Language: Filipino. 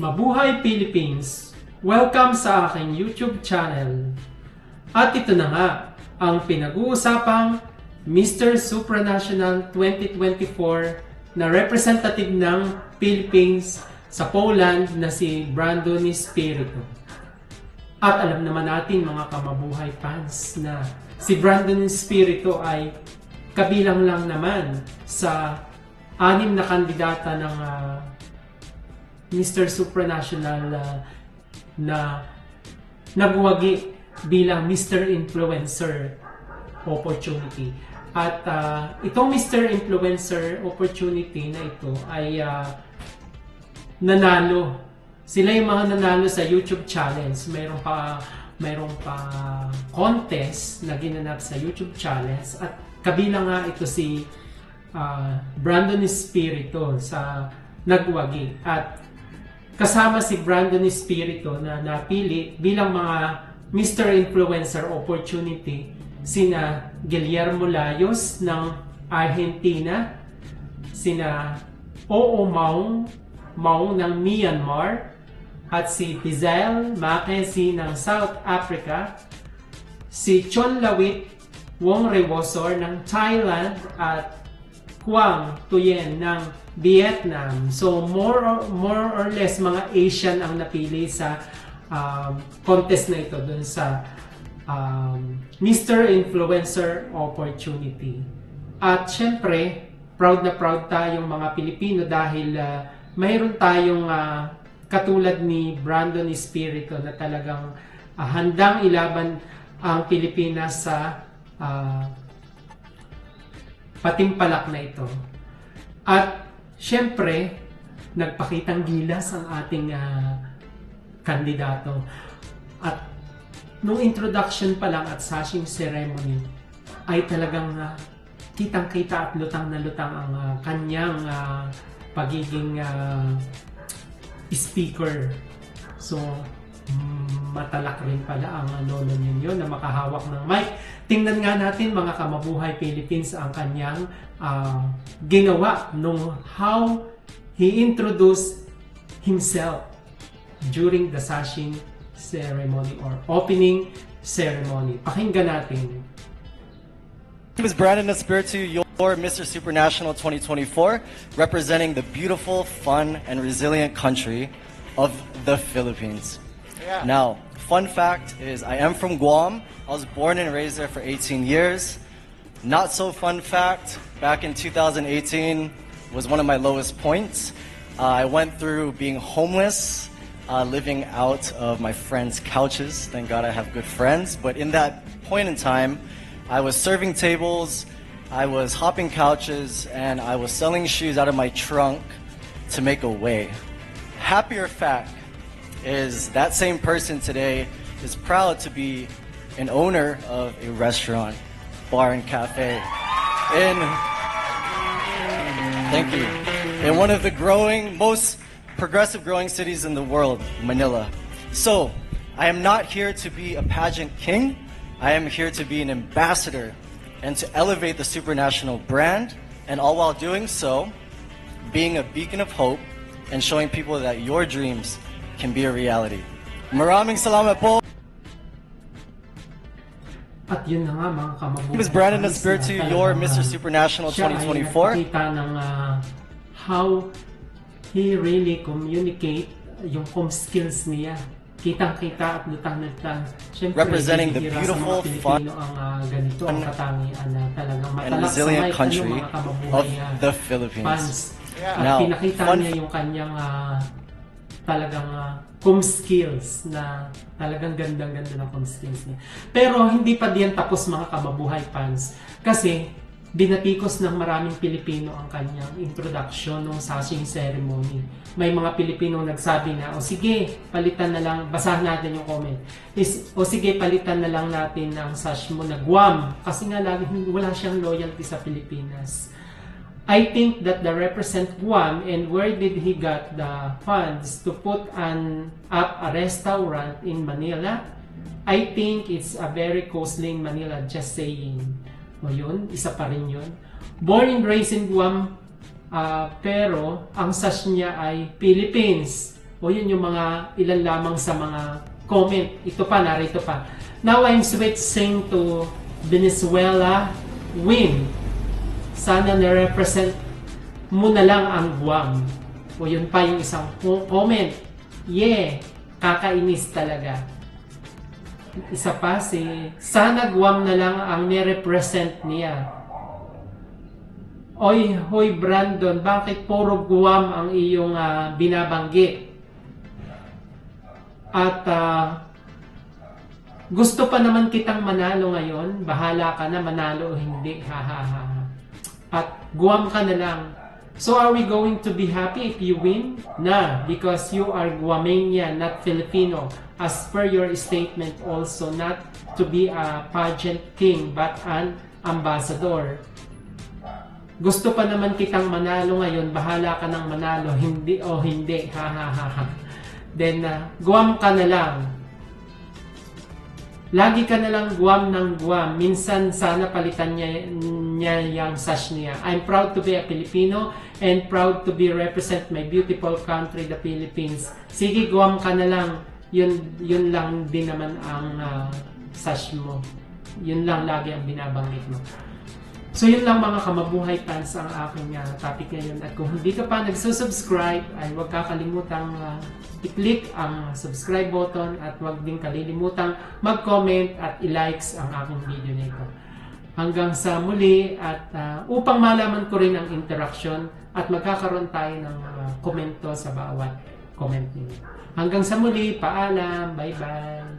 Mabuhay Philippines! Welcome sa aking YouTube channel. At ito na nga, ang pinag-uusapang Mr. Supranational 2024 na representative ng Philippines sa Poland na si Brandon Espiritu. At alam naman natin mga kamabuhay fans na si Brandon Espiritu ay kabilang lang naman sa 6 na kandidata ng Mr. Supranational na nagwagi bilang Mr. Influencer opportunity. At itong Mr. Influencer opportunity na ito ay nanalo. Sila yung mga nanalo sa YouTube challenge. Mayroong pa contest na ginanap sa YouTube challenge at kabilang nga ito si Brandon Espiritu sa nagwagi. At kasama si Brandon Espiritu na napili bilang mga Mr. Influencer opportunity sina Guillermo Layos ng Argentina, sina Oo Maung ng Myanmar, at si Pizel Mackenzie ng South Africa, si Chon Lawit Wong Rewosor ng Thailand, at Quang Tuyen ng Vietnam. So more or less mga Asian ang napili sa contest na ito dun sa Mr. Influencer opportunity. At syempre, proud na proud tayong mga Pilipino dahil mayroon tayong katulad ni Brandon Espiritu na talagang handang ilaban ang Pilipinas sa patimpalak na ito. At syempre, nagpakitang gilas ang ating kandidato. At nung introduction pa lang at sashing ceremony ay talagang kitang-kita at lutang na lutang ang kanyang pagiging speaker. So, matalak rin pala ang lolo ninyo na makahawak ng mic. Tingnan nga natin mga kamabuhay Philippines ang kanyang ginawa nung how he introduced himself during the sashing ceremony or opening ceremony. Pakinggan natin. My name is Brandon Espiritu, your Mr. Supranational 2024, representing the beautiful, fun, and resilient country of the Philippines. Yeah. Now, fun fact is I am from Guam. I was born and raised there for 18 years. Not so fun fact, back in 2018 was one of my lowest points. I went through being homeless, living out of my friends' couches. Thank God I have good friends. But in that point in time, I was serving tables, I was hopping couches, and I was selling shoes out of my trunk to make a way. Happier fact is that same person today is proud to be an owner of a restaurant, bar, and cafe thank you, in one of the most progressive growing cities in the world, Manila. So, I am not here to be a pageant king. I am here to be an ambassador and to elevate the Supranational brand, and all while doing so, being a beacon of hope and showing people that your dreams can be a reality. Maraming salamat po. At yun na nga mga kamabuhay. My name is Brandon Espiritu, your Mr. Supranational 2024. Kita ng how he really communicate yung skills niya. Kitang-kita at lutang-lutang. Representing the beautiful, fun, ganito ang katangian na talagang and resilient country of the Philippines. At Now, pinakita niya yung kanyang talagang skills na talagang gandang-ganda ng skills niya. Pero hindi pa diyan tapos mga kamabuhay fans. Kasi binatikos ng maraming Pilipino ang kanyang introduction ng sashing ceremony. May mga Pilipino nagsabi na, o sige, palitan na lang, basahin natin yung comment. O sige, palitan na lang natin ang sash mo na Guam. Kasi nga wala siyang loyalty sa Pilipinas. I think that the represent Guam, and where did he got the funds to put up a restaurant in Manila? I think it's a very costly in Manila, just saying. O yun, isa pa rin yun. Born and raised in Guam, pero ang sash niya ay Philippines. O yun yung mga ilan lamang sa mga comment. Ito pa, narito pa. Now I'm switching to Venezuela win. Sana na-represent mo na lang ang Guam. O yun pa yung isang comment. Yeah, kakainis talaga. Isa pa sana Guam na lang ang ni-represent niya. Oy, hoy Brandon, bakit puro Guam ang iyong binabanggit? At gusto pa naman kitang manalo ngayon, bahala ka na manalo o hindi, At Guam ka na lang. So are we going to be happy if you win? Na, because you are Guamanian, not Filipino. As per your statement also, not to be a pageant king, but an ambassador. Gusto pa naman kitang manalo ngayon, bahala ka ng manalo, hindi o hindi, Then, Guam ka na lang. Lagi ka na lang Guam ng Guam. Minsan, sana palitan niya yung sash niya. I'm proud to be a Filipino and proud to be represent my beautiful country, the Philippines. Sige, Guam ka na lang. Yun lang din naman ang sash mo. Yun lang lagi ang binabanggit mo. So yun lang mga kamabuhay fans ang aking topic ngayon. At kung hindi ka pa nagsusubscribe, ay huwag kakalimutang i-click ang subscribe button at huwag din kalilimutang mag-comment at i-likes ang aking video na ito. Hanggang sa muli at upang malaman ko rin ang interaction at magkakaroon tayo ng komento sa bawat comment ninyo. Hanggang sa muli, paalam, bye-bye!